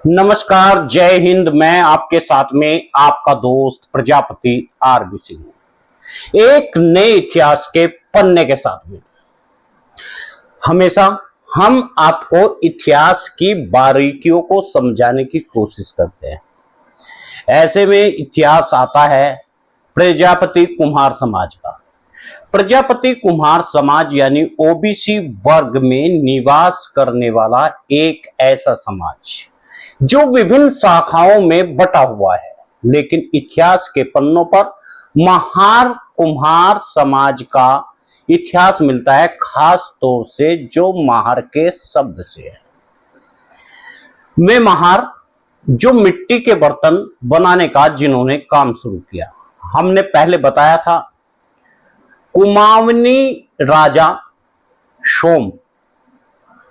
नमस्कार, जय हिंद। मैं आपके साथ में आपका दोस्त प्रजापति आरबी सिंह, एक नए इतिहास के पन्ने के साथ में। हमेशा हम आपको इतिहास की बारीकियों को समझाने की कोशिश करते हैं। ऐसे में इतिहास आता है प्रजापति कुम्हार समाज का। प्रजापति कुम्हार समाज यानी ओबीसी वर्ग में निवास करने वाला एक ऐसा समाज जो विभिन्न शाखाओं में बटा हुआ है, लेकिन इतिहास के पन्नों पर महार कुम्हार समाज का इतिहास मिलता है, खास तौर से जो महार के शब्द से है। वे महार जो मिट्टी के बर्तन बनाने का जिन्होंने काम शुरू किया। हमने पहले बताया था कुमाऊनी राजा सोम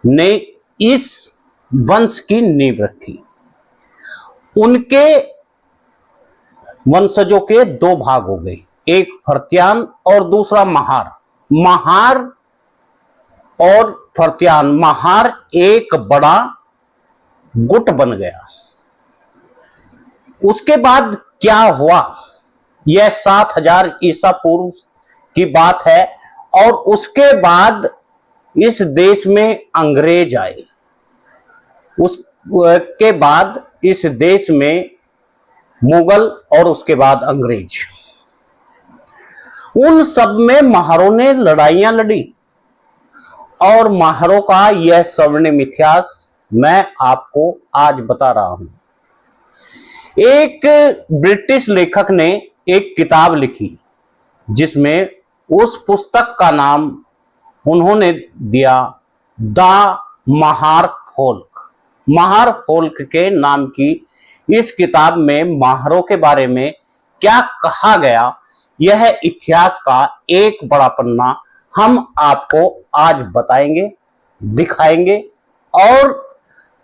ने इस वंश की नींव रखी। उनके वंशजों के दो भाग हो गए, एक फर्त्यान और दूसरा महार। महार और फर्त्यान, महार एक बड़ा गुट बन गया। उसके बाद क्या हुआ, यह 7000 ईसा पूर्व की बात है। और उसके बाद इस देश में अंग्रेज आए। उसके बाद इस देश में मुगल और उसके बाद अंग्रेज। उन सब में महारों ने लड़ाइयां लड़ी और महारों का यह स्वर्णिम इतिहास मैं आपको आज बता रहा हूं। एक ब्रिटिश लेखक ने एक किताब लिखी जिसमें उस पुस्तक का नाम उन्होंने दिया the Mahar folk. Mahar folk के नाम की इस किताब में महारों के बारे में क्या कहा गया, यह इतिहास का एक बड़ा पन्ना हम आपको आज बताएंगे, दिखाएंगे और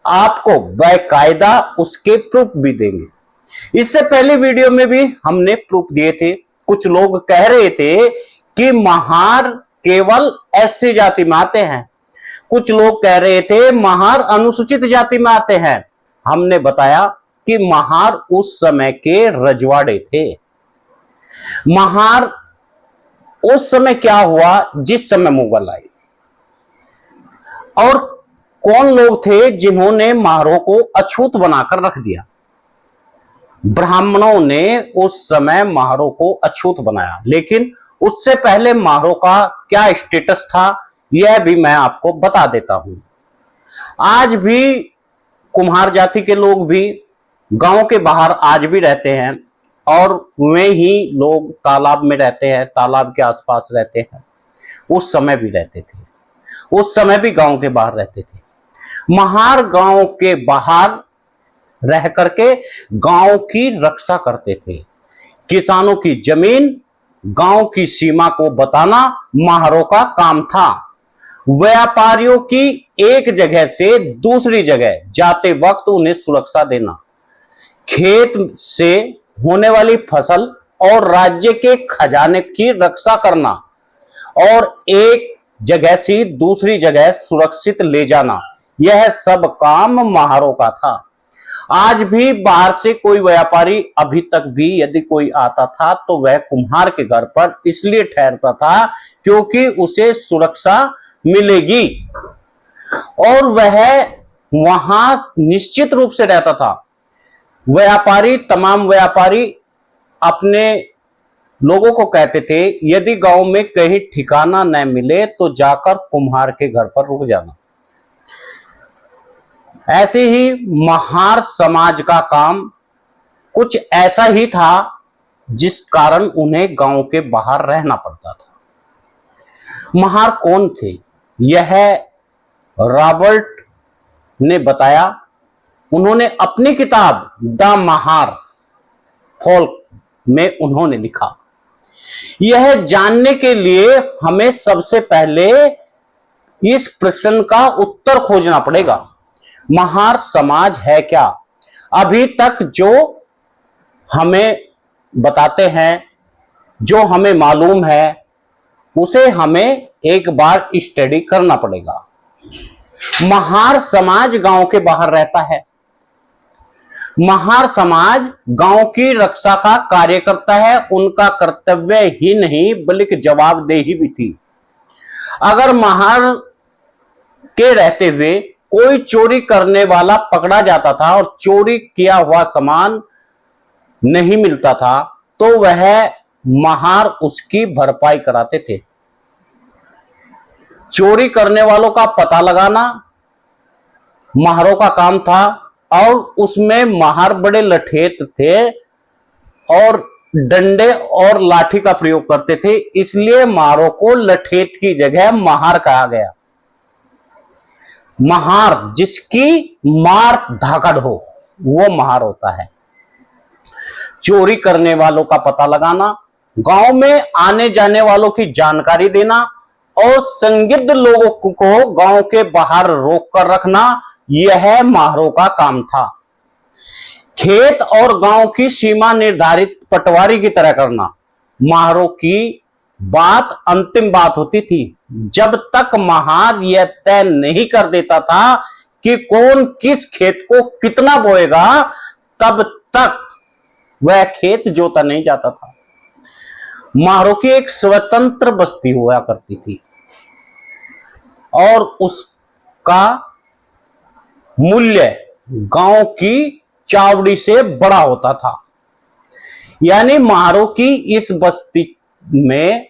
आपको बाकायदा उसके प्रूफ भी देंगे। इससे पहले वीडियो में भी हमने प्रूफ दिए थे। कुछ लोग कह रहे थे कि महार केवल एससी जाति में आते हैं, कुछ लोग कह रहे थे महार अनुसूचित जाति में आते हैं। हमने बताया कि महार उस समय के रजवाड़े थे। महार उस समय क्या हुआ जिस समय मुगल आए, और कौन लोग थे जिन्होंने महारों को अछूत बनाकर रख दिया। ब्राह्मणों ने उस समय महारों को अछूत बनाया, लेकिन उससे पहले महारों का क्या स्टेटस था यह भी मैं आपको बता देता हूं। आज भी कुम्हार जाति के लोग भी गांव के बाहर आज भी रहते हैं, और वे ही लोग तालाब में रहते हैं, तालाब के आसपास रहते हैं। उस समय भी रहते थे, उस समय भी गांव के बाहर रहते थे। महार गांव के बाहर रह करके गांव की रक्षा करते थे। किसानों की जमीन, गांव की सीमा को बताना महारों का काम था। व्यापारियों की एक जगह से दूसरी जगह जाते वक्त उन्हें सुरक्षा देना, खेत से होने वाली फसल और राज्य के खजाने की रक्षा करना, और एक जगह से दूसरी जगह सुरक्षित ले जाना, यह सब काम महारों का था। आज भी बाहर से कोई व्यापारी अभी तक भी यदि कोई आता था तो वह कुम्हार के घर पर इसलिए ठहरता था क्योंकि उसे सुरक्षा मिलेगी, और वह वहां निश्चित रूप से रहता था। व्यापारी, तमाम व्यापारी अपने लोगों को कहते थे यदि गांव में कहीं ठिकाना न मिले तो जाकर कुम्हार के घर पर रुक जाना। ऐसे ही महार समाज का काम कुछ ऐसा ही था जिस कारण उन्हें गांव के बाहर रहना पड़ता था। महार कौन थे, यह रॉबर्ट ने बताया। उन्होंने अपनी किताब द महार फोल्क में उन्होंने लिखा। यह जानने के लिए हमें सबसे पहले इस प्रश्न का उत्तर खोजना पड़ेगा, महार समाज है क्या। अभी तक जो हमें बताते हैं, जो हमें मालूम है, उसे हमें एक बार स्टडी करना पड़ेगा। महार समाज गांव के बाहर रहता है। महार समाज गांव की रक्षा का कार्य करता है। उनका कर्तव्य ही नहीं बल्कि जवाबदेही भी थी। अगर महार के रहते हुए कोई चोरी करने वाला पकड़ा जाता था और चोरी किया हुआ सामान नहीं मिलता था तो वह महार उसकी भरपाई कराते थे। चोरी करने वालों का पता लगाना महारों का काम था और उसमें महार बड़े लठेत थे और डंडे और लाठी का प्रयोग करते थे, इसलिए महारों को लठेत की जगह महार कहा गया। महार जिसकी मार धाकड़ हो वो महार होता है। चोरी करने वालों का पता लगाना, गांव में आने जाने वालों की जानकारी देना और संदिग्ध लोगों को गांव के बाहर रोक कर रखना, यह महारों का काम था। खेत और गांव की सीमा निर्धारित पटवारी की तरह करना महारों की बात अंतिम बात होती थी। जब तक महार यह तय नहीं कर देता था कि कौन किस खेत को कितना बोएगा तब तक वह खेत जोता नहीं जाता था। महारों की एक स्वतंत्र बस्ती हुआ करती थी और उसका मूल्य गांव की चावड़ी से बड़ा होता था। यानी महारों की इस बस्ती में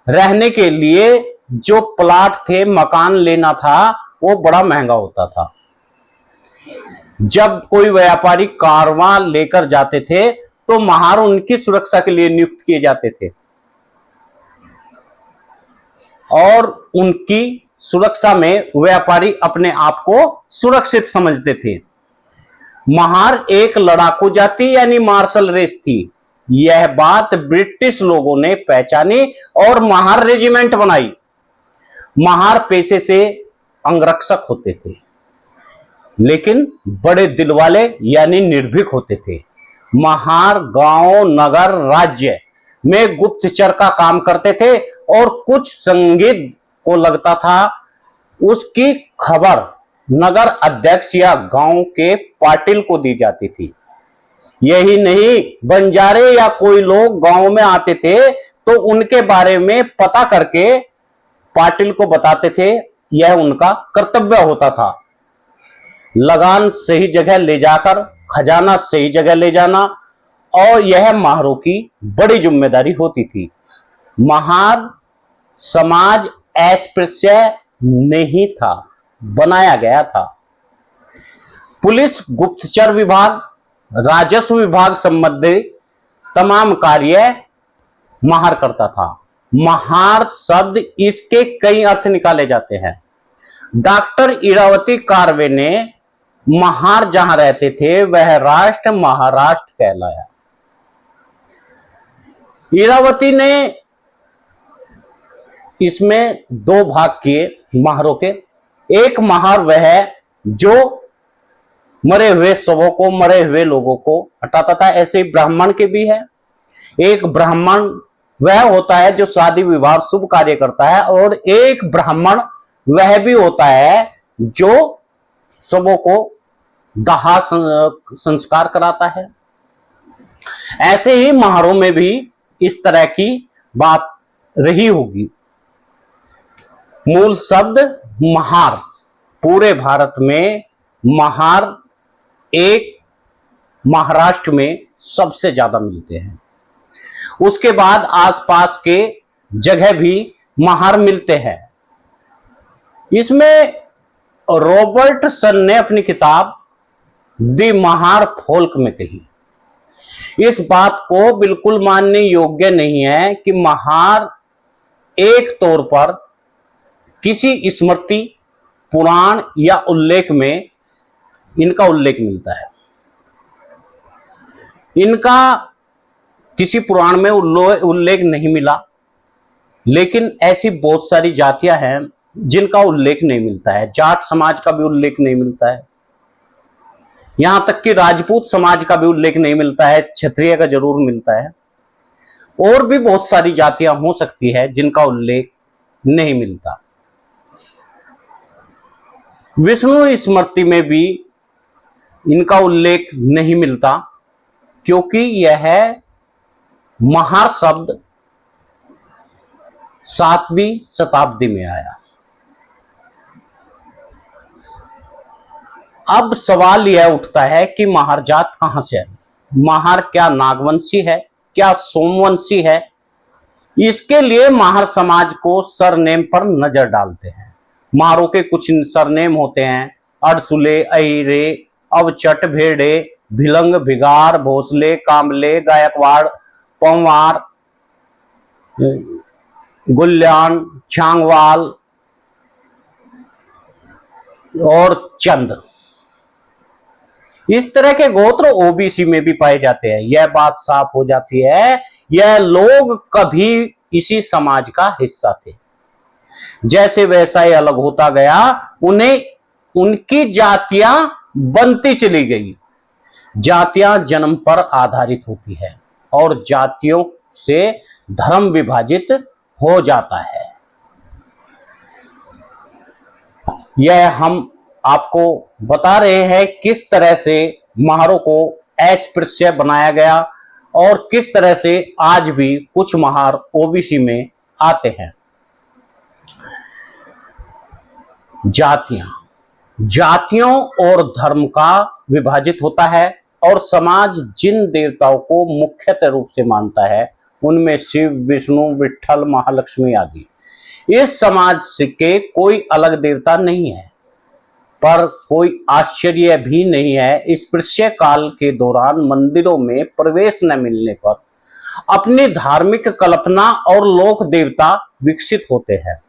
रहने के लिए जो प्लाट थे, मकान लेना था, वो बड़ा महंगा होता था। जब कोई व्यापारी कारवां लेकर जाते थे तो महार उनकी सुरक्षा के लिए नियुक्त किए जाते थे और उनकी सुरक्षा में व्यापारी अपने आप को सुरक्षित समझते थे। महार एक लड़ाकू जाति यानी मार्शल रेस थी। यह बात ब्रिटिश लोगों ने पहचानी और महार रेजिमेंट बनाई। महार पेशे से अंगरक्षक होते थे लेकिन बड़े दिल वाले यानी निर्भीक होते थे। महार गांव, नगर, राज्य में गुप्तचर का काम करते थे और कुछ संदिग्ध को लगता था उसकी खबर नगर अध्यक्ष या गांव के पाटिल को दी जाती थी। यही नहीं, बंजारे या कोई लोग गांव में आते थे तो उनके बारे में पता करके पाटिल को बताते थे। यह उनका कर्तव्य होता था। लगान सही जगह ले जाकर खजाना सही जगह ले जाना और यह महारों की बड़ी जिम्मेदारी होती थी। महार समाज अस्पृश्य नहीं था, बनाया गया था। पुलिस, गुप्तचर विभाग, राजस्व विभाग संबंधी तमाम कार्य महार करता था। महार शब्द इसके कई अर्थ निकाले जाते हैं। डॉक्टर इरावती कार्वे ने महार जहां रहते थे वह राष्ट्र महाराष्ट्र कहलाया। इरावती ने इसमें दो भाग किए महारों के। एक महार वह है जो मरे हुए शवों को, मरे हुए लोगों को हटाता था, ऐसे ब्राह्मण के भी है। एक ब्राह्मण वह होता है जो शादी विवाह शुभ कार्य करता है और एक ब्राह्मण वह भी होता है जो शवों को दाह संस्कार कराता है। ऐसे ही महारों में भी इस तरह की बात रही होगी। मूल शब्द महार, पूरे भारत में महार एक महाराष्ट्र में सबसे ज्यादा मिलते हैं। उसके बाद आसपास के जगह भी महार मिलते हैं। इसमें रॉबर्टसन ने अपनी किताब द महार फोल्क में कही। इस बात को बिल्कुल मानने योग्य नहीं है कि महार एक तौर पर किसी स्मृति, पुराण या उल्लेख में इनका उल्लेख मिलता है। इनका किसी पुराण में उल्लेख नहीं मिला, लेकिन ऐसी बहुत सारी जातियां हैं जिनका उल्लेख नहीं मिलता है। जाट समाज का भी उल्लेख नहीं मिलता है, यहां तक कि राजपूत समाज का भी उल्लेख नहीं मिलता है, क्षत्रिय का जरूर मिलता है। और भी बहुत सारी जातियां हो सकती है जिनका उल्लेख नहीं मिलता। विष्णु स्मृति में भी इनका उल्लेख नहीं मिलता, क्योंकि यह महार शब्द 7वीं शताब्दी में आया। अब सवाल यह उठता है कि महार जात कहां से आई? महार क्या नागवंशी है, क्या सोमवंशी है? इसके लिए महार समाज को सरनेम पर नजर डालते हैं। महारों के कुछ सरनेम होते हैं: अड़सुले, अहिरे, अवचट, भेड़े, भिलंग, भिगार, भोसले, कांबले, गायकवाड़, पंवार, गुल्यान, छांगवाल और चंद। इस तरह के गोत्र ओबीसी में भी पाए जाते हैं। यह बात साफ हो जाती है, यह लोग कभी इसी समाज का हिस्सा थे। जैसे वैसा ही अलग होता गया, उन्हें उनकी जातियां बनती चली गई। जातियां जन्म पर आधारित होती है और जातियों से धर्म विभाजित हो जाता है। यह हम आपको बता रहे हैं किस तरह से महारों को अस्पृश्य बनाया गया और किस तरह से आज भी कुछ महार ओबीसी में आते हैं। जातियों और धर्म का विभाजित होता है और समाज जिन देवताओं को मुख्यतः रूप से मानता है उनमें शिव, विष्णु, विट्ठल, महालक्ष्मी आदि। इस समाज के कोई अलग देवता नहीं है, पर कोई आश्चर्य भी नहीं है। स्पृश्य काल के दौरान मंदिरों में प्रवेश न मिलने पर अपनी धार्मिक कल्पना और लोक देवता विकसित होते हैं।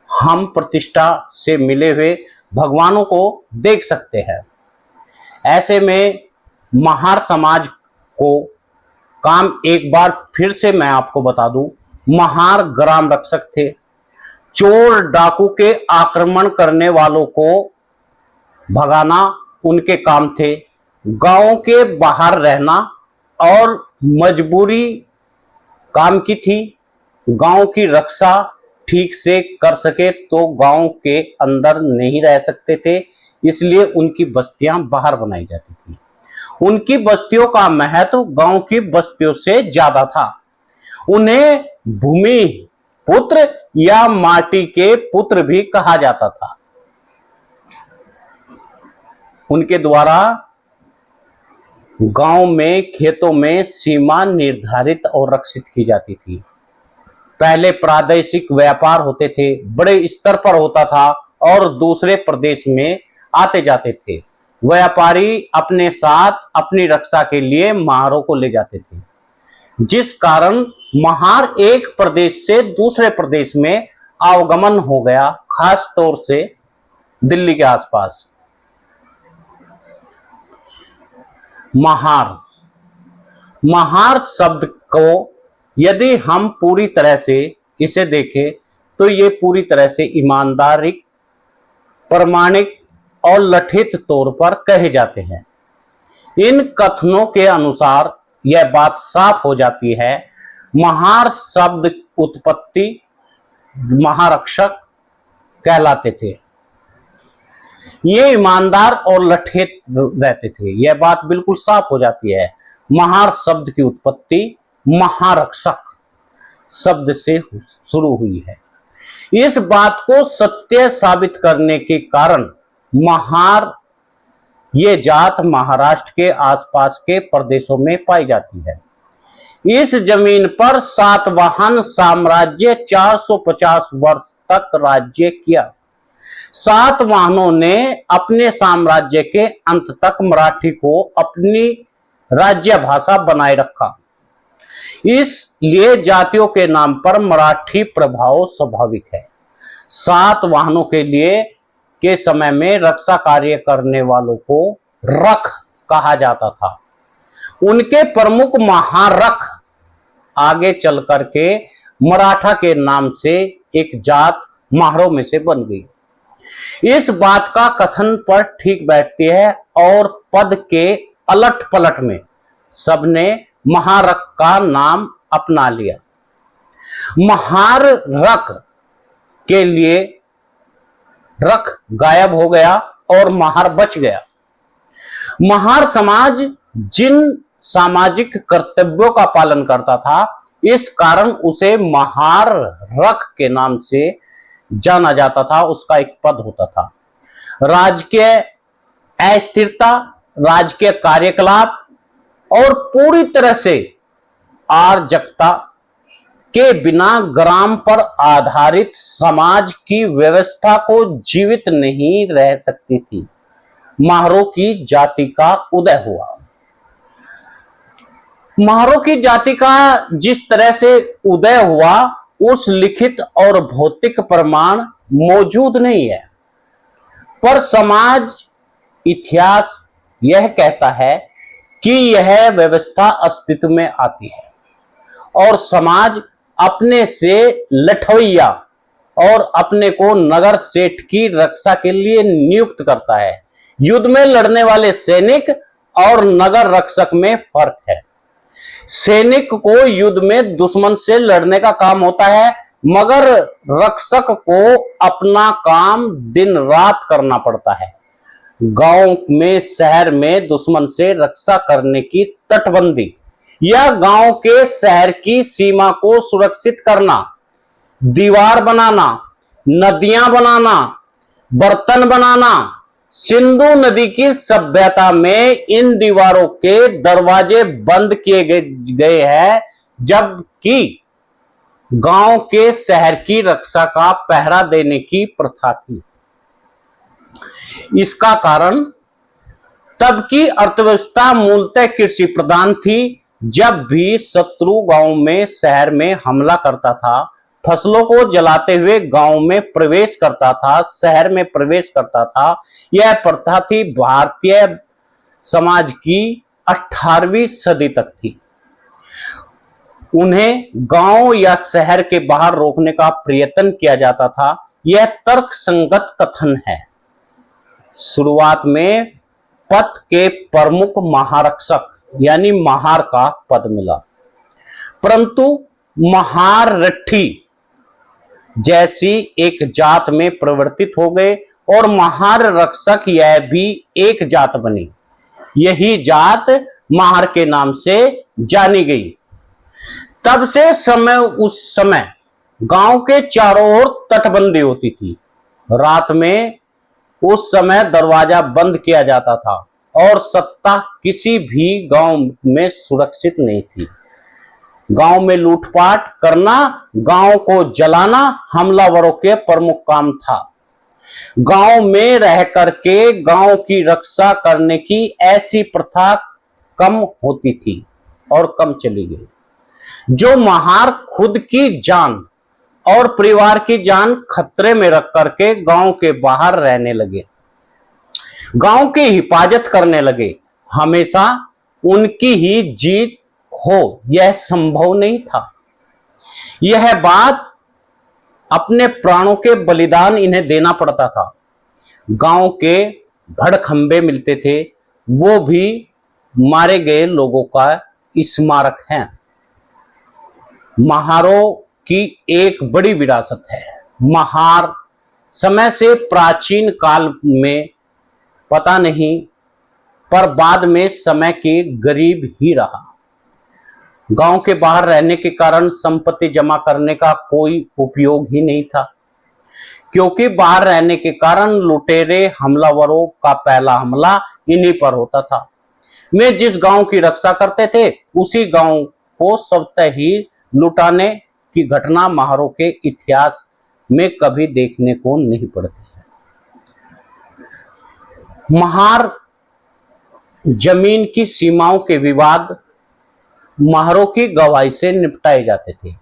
हम प्रतिष्ठा से मिले हुए भगवानों को देख सकते हैं। ऐसे में महार समाज को काम एक बार फिर से मैं आपको बता दूं, महार ग्राम रक्षक थे। चोर डाकू के आक्रमण करने वालों को भगाना उनके काम थे। गांवों के बाहर रहना और मजबूरी काम की थी। गांव की रक्षा ठीक से कर सके तो गांव के अंदर नहीं रह सकते थे, इसलिए उनकी बस्तियां बाहर बनाई जाती थी। उनकी बस्तियों का महत्व गांव की बस्तियों से ज्यादा था। उन्हें भूमि पुत्र या माटी के पुत्र भी कहा जाता था। उनके द्वारा गांव में खेतों में सीमा निर्धारित और रक्षित की जाती थी। पहले प्रादेशिक व्यापार होते थे, बड़े स्तर पर होता था और दूसरे प्रदेश में आते जाते थे। व्यापारी अपने साथ अपनी रक्षा के लिए महारों को ले जाते थे, जिस कारण महार एक प्रदेश से दूसरे प्रदेश में आवागमन हो गया, खास तौर से दिल्ली के आसपास। महार शब्द को यदि हम पूरी तरह से इसे देखें तो ये पूरी तरह से ईमानदारी, प्रामाणिक और लठित तौर पर कहे जाते हैं। इन कथनों के अनुसार यह बात साफ हो जाती है, महार शब्द उत्पत्ति महारक्षक कहलाते थे। ये ईमानदार और लठित रहते थे, यह बात बिल्कुल साफ हो जाती है। महार शब्द की उत्पत्ति महारक्षक शब्द से शुरू हुई है। इस बात को सत्य साबित करने के कारण महार ये जात महाराष्ट्र के आसपास के प्रदेशों में पाई जाती है। इस जमीन पर सातवाहन साम्राज्य 450 वर्ष तक राज्य किया। सातवाहनों ने अपने साम्राज्य के अंत तक मराठी को अपनी राज्य भाषा बनाए रखा। इसलिए जातियों के नाम पर मराठी प्रभाव स्वाभाविक है। सातवाहनों के लिए के समय में रक्षा कार्य करने वालों को रख कहा जाता था। उनके प्रमुख महारख आगे चल करके मराठा के नाम से एक जात महारों में से बन गई। इस बात का कथन पर ठीक बैठती है और पद के अलट पलट में सबने महारक का नाम अपना लिया। महारक के लिए रख गायब हो गया और महार बच गया। महार समाज जिन सामाजिक कर्तव्यों का पालन करता था, इस कारण उसे महार रख के नाम से जाना जाता था। उसका एक पद होता था। राजकीय अस्थिरता, राजकीय कार्यकलाप और पूरी तरह से अराजकता के बिना ग्राम पर आधारित समाज की व्यवस्था को जीवित नहीं रह सकती थी। महारों की जाति का उदय हुआ। महारों की जाति का जिस तरह से उदय हुआ, उस लिखित और भौतिक प्रमाण मौजूद नहीं है, पर समाज इतिहास यह कहता है कि यह व्यवस्था अस्तित्व में आती है और समाज अपने से लठवैया और अपने को नगर सेठ की रक्षा के लिए नियुक्त करता है। युद्ध में लड़ने वाले सैनिक और नगर रक्षक में फर्क है। सैनिक को युद्ध में दुश्मन से लड़ने का काम होता है, मगर रक्षक को अपना काम दिन रात करना पड़ता है। गांव में, शहर में दुश्मन से रक्षा करने की तटबंदी या गांव के शहर की सीमा को सुरक्षित करना, दीवार बनाना, नदियां बनाना, बर्तन बनाना। सिंधु नदी की सभ्यता में इन दीवारों के दरवाजे बंद किए गए हैं, जबकि गांव के शहर की रक्षा का पहरा देने की प्रथा थी। इसका कारण तब की अर्थव्यवस्था मूलतः कृषि प्रधान थी। जब भी शत्रु गांव में, शहर में हमला करता था, फसलों को जलाते हुए गांव में प्रवेश करता था, शहर में प्रवेश करता था, यह प्रथा थी भारतीय समाज की 18वीं सदी तक थी। उन्हें गांव या शहर के बाहर रोकने का प्रयत्न किया जाता था। यह तर्कसंगत कथन है। शुरुआत में पद के प्रमुख महारक्षक यानी महार का पद मिला, परंतु महारठी जैसी एक जात में परिवर्तित हो गए और महार रक्षक यह भी एक जात बनी। यही जात महार के नाम से जानी गई। तब से उस समय गांव के चारों ओर तटबंदी होती थी। रात में उस समय दरवाजा बंद किया जाता था और सत्ता किसी भी गांव में सुरक्षित नहीं थी। गांव में लूटपाट करना, गांव को जलाना हमलावरों के प्रमुख काम था। गांव में रह करके गांव की रक्षा करने की ऐसी प्रथा कम होती थी और कम चली गई। जो महार खुद की जान और परिवार की जान खतरे में रख करके गांव के बाहर रहने लगे, गांव की हिफाजत करने लगे, हमेशा उनकी ही जीत हो यह संभव नहीं था। यह बात अपने प्राणों के बलिदान इन्हें देना पड़ता था। गांव के भड़खंबे मिलते थे, वो भी मारे गए लोगों का स्मारक है। महारों की एक बड़ी विरासत है। महार समय से प्राचीन काल में पता नहीं, पर बाद में समय के गरीब ही रहा। गांव के बाहर रहने के कारण संपत्ति जमा करने का कोई उपयोग ही नहीं था, क्योंकि बाहर रहने के कारण लुटेरे हमलावरों का पहला हमला इन्हीं पर होता था। वे जिस गांव की रक्षा करते थे, उसी गांव को स्वतः ही लुटाने की घटना महारों के इतिहास में कभी देखने को नहीं पड़ती है। महार जमीन की सीमाओं के विवाद महारों की गवाही से निपटाए जाते थे।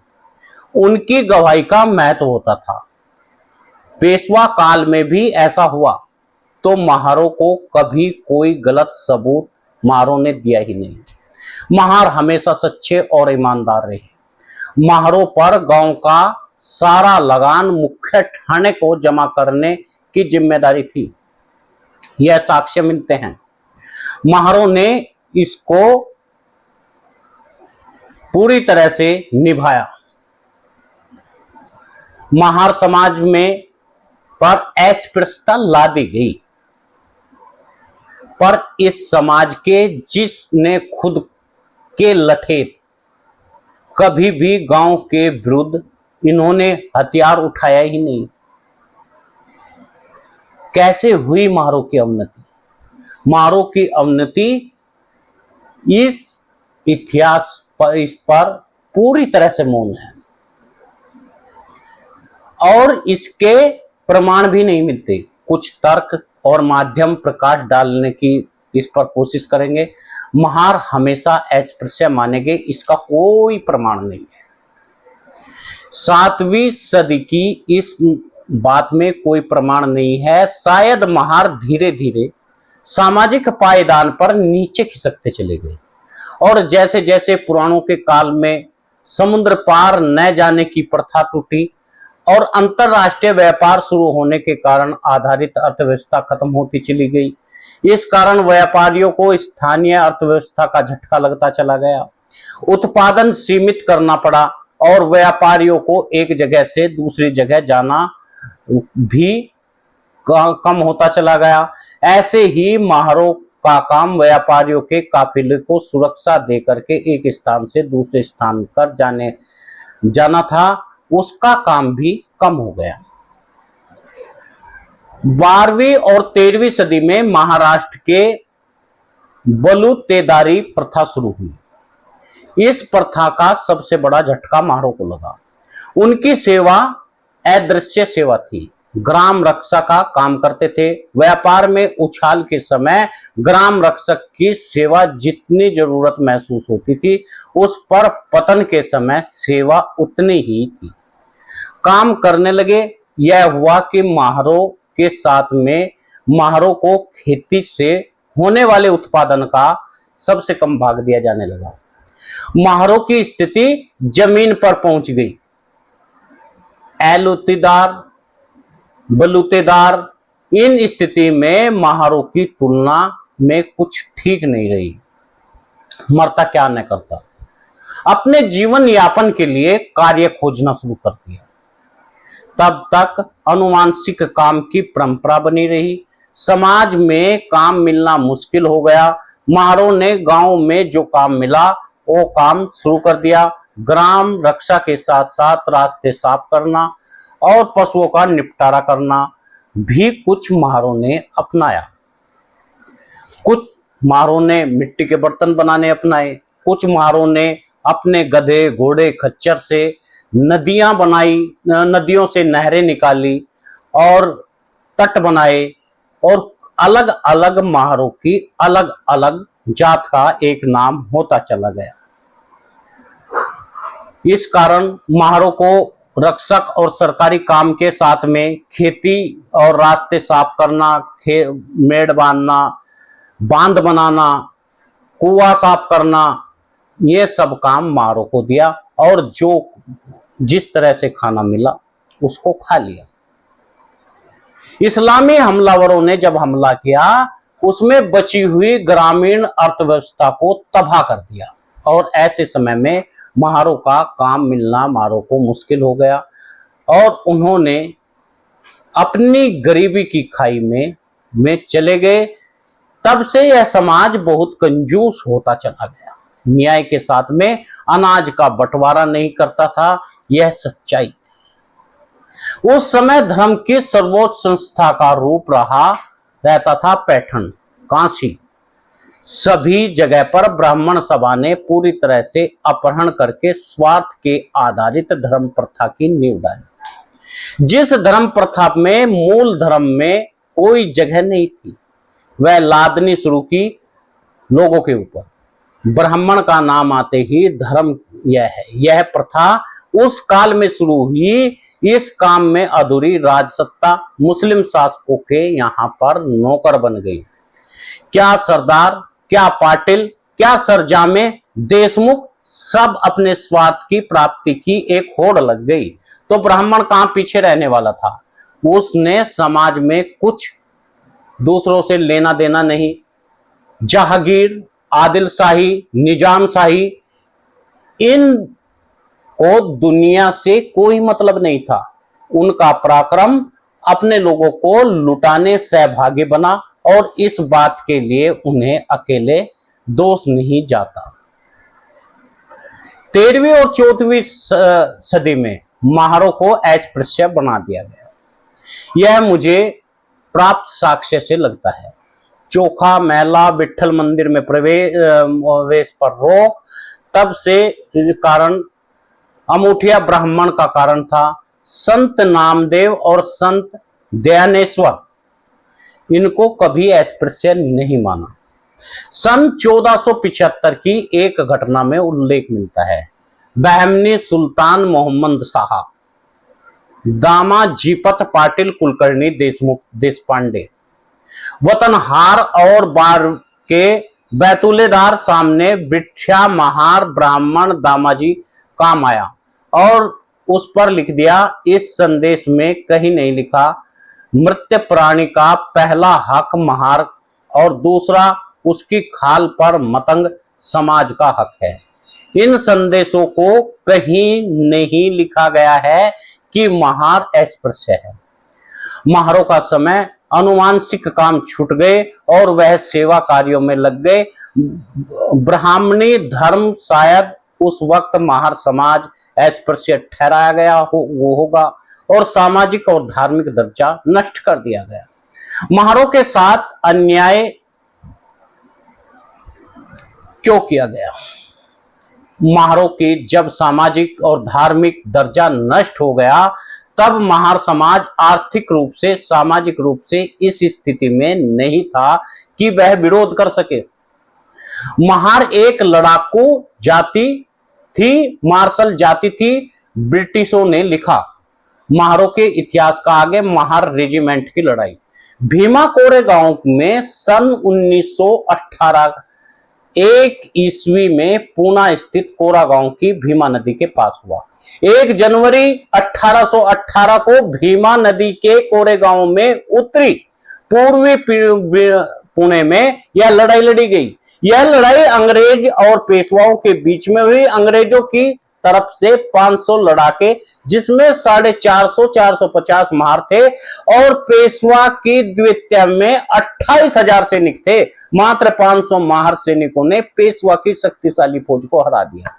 उनकी गवाही का महत्व होता था। पेशवा काल में भी ऐसा हुआ तो महारों को कभी कोई गलत सबूत महारों ने दिया ही नहीं। महार हमेशा सच्चे और ईमानदार रहे। महारों पर गांव का सारा लगान मुख्य ठाणे को जमा करने की जिम्मेदारी थी। यह साक्ष्य मिलते हैं। महारों ने इसको पूरी तरह से निभाया। महार समाज में पर अस्पृश्यता ला दी गई, पर इस समाज के जिसने खुद के लठे कभी भी गांव के विरुद्ध इन्होंने हथियार उठाया ही नहीं। कैसे हुई म्हारो की अवनति? म्हारो की अवनति इस इतिहास पर, इस पर पूरी तरह से मौन है और इसके प्रमाण भी नहीं मिलते। कुछ तर्क और माध्यम प्रकाश डालने की इस पर कोशिश करेंगे। महार हमेशा अस्पृश्य माने गए, इसका कोई प्रमाण नहीं है। 7वीं सदी की इस बात में कोई प्रमाण नहीं है। शायद महार धीरे धीरे सामाजिक पायदान पर नीचे खिसकते चले गए और जैसे जैसे पुराणों के काल में समुद्र पार न जाने की प्रथा टूटी और अंतरराष्ट्रीय व्यापार शुरू होने के कारण आधारित अर्थव्यवस्था खत्म होती चली गई। इस कारण व्यापारियों को स्थानीय अर्थव्यवस्था का झटका लगता चला गया, उत्पादन सीमित करना पड़ा और व्यापारियों को एक जगह से दूसरी जगह जाना भी कम होता चला गया। ऐसे ही महारों का काम व्यापारियों के काफिले को सुरक्षा देकर के एक स्थान से दूसरे स्थान पर जाना था, उसका काम भी कम हो गया। 12वीं और 13वीं सदी में महाराष्ट्र के बलूतेदारी प्रथा शुरू हुई। इस प्रथा का सबसे बड़ा झटका महारों को लगा। उनकी सेवा अदृश्य सेवा थी। ग्राम रक्षक का काम करते थे। व्यापार में उछाल के समय ग्राम रक्षक की सेवा जितनी जरूरत महसूस होती थी, उस पर पतन के समय सेवा उतनी ही थी। काम करने लगे। यह हुआ कि महारों के साथ में महारों को खेती से होने वाले उत्पादन का सबसे कम भाग दिया जाने लगा। महारों की स्थिति जमीन पर पहुंच गई। एलुतीदार, बलूतेदार, इन स्थिति में महारों की तुलना में कुछ ठीक नहीं रही। मरता क्या न करता, अपने जीवन यापन के लिए कार्य खोजना शुरू कर दिया। तब तक अनुवांशिक काम की परंपरा बनी रही। समाज में काम मिलना मुश्किल हो गया। महारों ने गांव में जो काम मिला वो काम शुरू कर दिया। ग्राम रक्षा के साथ साथ रास्ते साफ करना और पशुओं का निपटारा करना भी कुछ महारों ने अपनाया। कुछ महारों ने मिट्टी के बर्तन बनाने अपनाए। कुछ महारों ने अपने गधे, घोड़े, खच्चर से नदियां बनाई, नदियों से नहरें निकाली और तट बनाए और अलग अलग महारों की अलग अलग जात का एक नाम होता चला गया। इस कारण महारों को रक्षक और सरकारी काम के साथ में खेती और रास्ते साफ करना, मेड़ बांधना, बांध बनाना, कुआं साफ करना, ये सब काम महारों को दिया और जो जिस तरह से खाना मिला उसको खा लिया। इस्लामी हमलावरों ने जब हमला किया उसमें बची हुई ग्रामीण अर्थव्यवस्था को तबाह कर दिया और ऐसे समय में महारों का काम मिलना महारों को मुश्किल हो गया और उन्होंने अपनी गरीबी की खाई में चले गए। तब से यह समाज बहुत कंजूस होता चला गया। न्याय के साथ में अनाज का बंटवारा नहीं करता था, यह सच्चाई। उस समय धर्म की सर्वोच्च संस्था का रूप रहता था पैठण, काशी। सभी जगह पर ब्राह्मण सभा ने पूरी तरह से अपहरण करके स्वार्थ के आधारित धर्म प्रथा की नींव डाली। जिस धर्म प्रथा में मूल धर्म में कोई जगह नहीं थी, वह लादनी शुरू की लोगों के ऊपर। ब्राह्मण का नाम आते ही धर्म यह है। यह प्रथा उस काल में शुरू हुई। इस काम में अधूरी राजसत्ता मुस्लिम शासकों के यहाँ पर नौकर बन गई। क्या सरदार, क्या पाटिल, क्या सरजामे, देशमुख, सब अपने स्वार्थ की प्राप्ति की एक होड़ लग गई। तो ब्राह्मण कहाँ पीछे रहने वाला था? उसने समाज में कुछ दूसरों से लेना देना नहीं। जहांगीर, आदिल शाही, निजाम शाही, इन को दुनिया से कोई मतलब नहीं था। उनका पराक्रम अपने लोगों को लुटाने सहभागी बना और इस बात के लिए उन्हें अकेले दोष नहीं जाता। 13वीं और 14वीं सदी में महारों को अस्पृश्य बना दिया गया। यह मुझे प्राप्त साक्ष्य से लगता है। चोखा मेला विठल मंदिर में प्रवेश पर रोक तब से कारण अमुठिया ब्राह्मण का कारण था। संत नामदेव और संत दयानेश्वर इनको कभी अस्पृश्य नहीं माना। सन 1475 की एक घटना में उल्लेख मिलता है। बहमनी सुल्तान मोहम्मद शाह, दामा जीपत पाटिल कुलकर्णी देशमुख देशपांडे, वतनहार और बार के बैतूलेदार सामने बिठ्या महार ब्राह्मण दामाजी काम आया और उस पर लिख दिया, इस संदेश में कहीं नहीं लिखा मृत प्राणी का पहला हक महार और दूसरा उसकी खाल पर मतंग समाज का हक है। इन संदेशों को कहीं नहीं लिखा गया है कि महार अस्पृश्य है। महारों का समय अनुवांशिक काम छूट गए और वह सेवा कार्यों में लग गए। ब्राह्मणी धर्म शायद उस वक्त महार समाज अस्पृश्य ठहराया गया वो होगा और सामाजिक और धार्मिक दर्जा नष्ट कर दिया गया। महारों के साथ अन्याय क्यों किया गया? महारों की जब सामाजिक और धार्मिक दर्जा नष्ट हो गया तब महार समाज आर्थिक रूप से सामाजिक रूप से इस स्थिति में नहीं था कि वह विरोध कर सके। महार एक लड़ाकू जाति थी, मार्शल जाति थी। ब्रिटिशों ने लिखा महारों के इतिहास का आगे महार रेजिमेंट की लड़ाई भीमा कोरेगांव में सन 1918 1 ईस्वी में पूना स्थित कोरागांव की भीमा नदी के पास हुआ। 1 जनवरी 1818 को भीमा नदी के कोरेगांव में उत्तरी पूर्वी पुणे में यह लड़ाई लड़ी गई। यह लड़ाई अंग्रेज और पेशवाओं के बीच में हुई। अंग्रेजों की तरफ से 500 लड़ाके जिसमें 450 महार थे और पेशवा की द्वितीय में 28,000 सैनिक थे। मात्र 500 महार सैनिकों ने पेशवा की शक्तिशाली फौज को हरा दिया।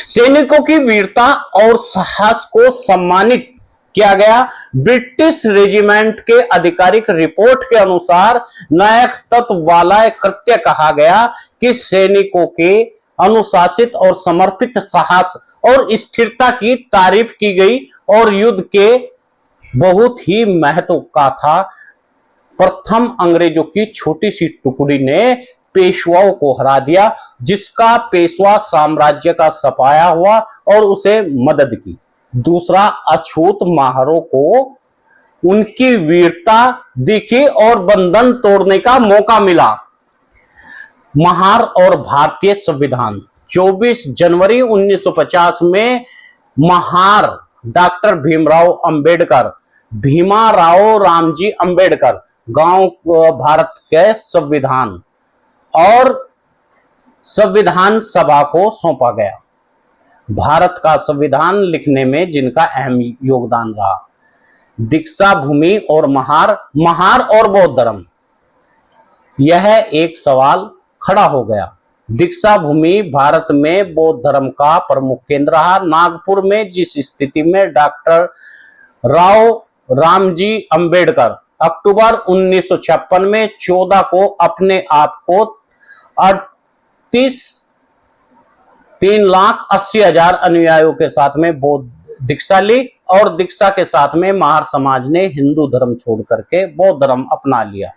सैनिकों की वीरता और साहस को सम्मानित किया गया। ब्रिटिश रेजिमेंट के आधिकारिक रिपोर्ट के अनुसार नायक तत्व वाला कृत्य कहा गया कि सैनिकों के अनुशासित और समर्पित साहस और स्थिरता की तारीफ की गई और युद्ध के बहुत ही महत्व का था। प्रथम अंग्रेजों की छोटी सी टुकड़ी ने पेशवाओं को हरा दिया जिसका पेशवा साम्राज्य का सफाया हुआ और उसे मदद की। दूसरा, अछूत महारों को उनकी वीरता दिखी और बंधन तोड़ने का मौका मिला। महार और भारतीय संविधान 24 जनवरी 1950 में महार डॉक्टर भीमराव अंबेडकर, भीमा राव रामजी अंबेडकर गांव भारत के संविधान और संविधान सभा को सौंपा गया। भारत का संविधान लिखने में जिनका अहम योगदान रहा, दीक्षा भूमि और महार और बौद्ध धर्म। यह एक सवाल खड़ा हो गया। दीक्षा भूमि भारत में बौद्ध धर्म का प्रमुख केंद्र रहा। नागपुर में जिस स्थिति में डॉक्टर राव रामजी अंबेडकर अक्टूबर 1956 में 14 को अपने आप को 3,80,000 अनुयायियों के साथ में बौद्ध दीक्षा ली और दीक्षा के साथ में महार समाज ने हिंदू धर्म छोड़ करके बौद्ध धर्म अपना लिया।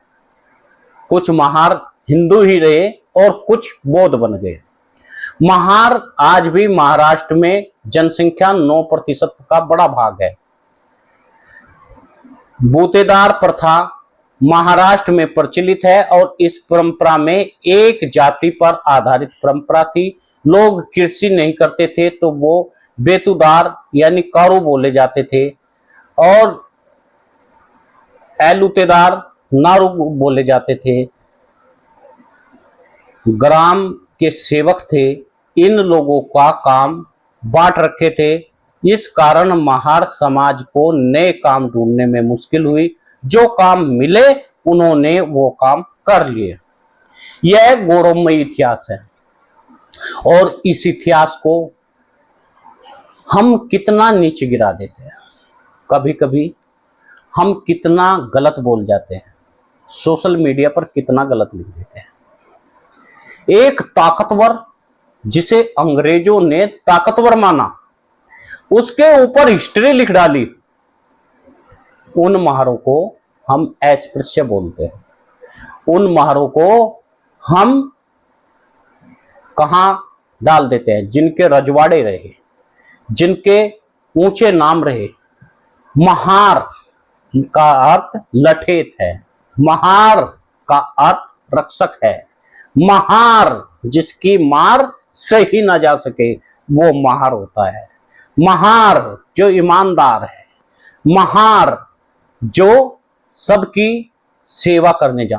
कुछ महार हिंदू ही रहे और कुछ बौद्ध बन गए। महार आज भी महाराष्ट्र में जनसंख्या 9% का बड़ा भाग है। बूतेदार प्रथा महाराष्ट्र में प्रचलित है और इस परंपरा में एक जाति पर आधारित परंपरा थी। लोग कृषि नहीं करते थे तो वो बेतुदार यानी कारू बोले जाते थे और एलुतेदार नारू बोले जाते थे। ग्राम के सेवक थे। इन लोगों का काम बांट रखे थे। इस कारण महार समाज को नए काम ढूंढने में मुश्किल हुई। जो काम मिले उन्होंने वो काम कर लिए। यह गौरवमयी इतिहास है और इस इतिहास को हम कितना नीचे गिरा देते हैं। कभी कभी हम कितना गलत बोल जाते हैं, सोशल मीडिया पर कितना गलत लिख देते हैं। एक ताकतवर जिसे अंग्रेजों ने ताकतवर माना, उसके ऊपर हिस्ट्री लिख डाली। उन महारों को हम अस्पृश्य बोलते हैं। उन महारों को हम कहां डाल देते हैं? जिनके रजवाड़े रहे, जिनके ऊंचे नाम रहे। महार का अर्थ लठेत है, महार का अर्थ रक्षक है। महार जिसकी मार सही ना जा सके वो महार होता है। महार जो ईमानदार है, महार जो सबकी सेवा करने जा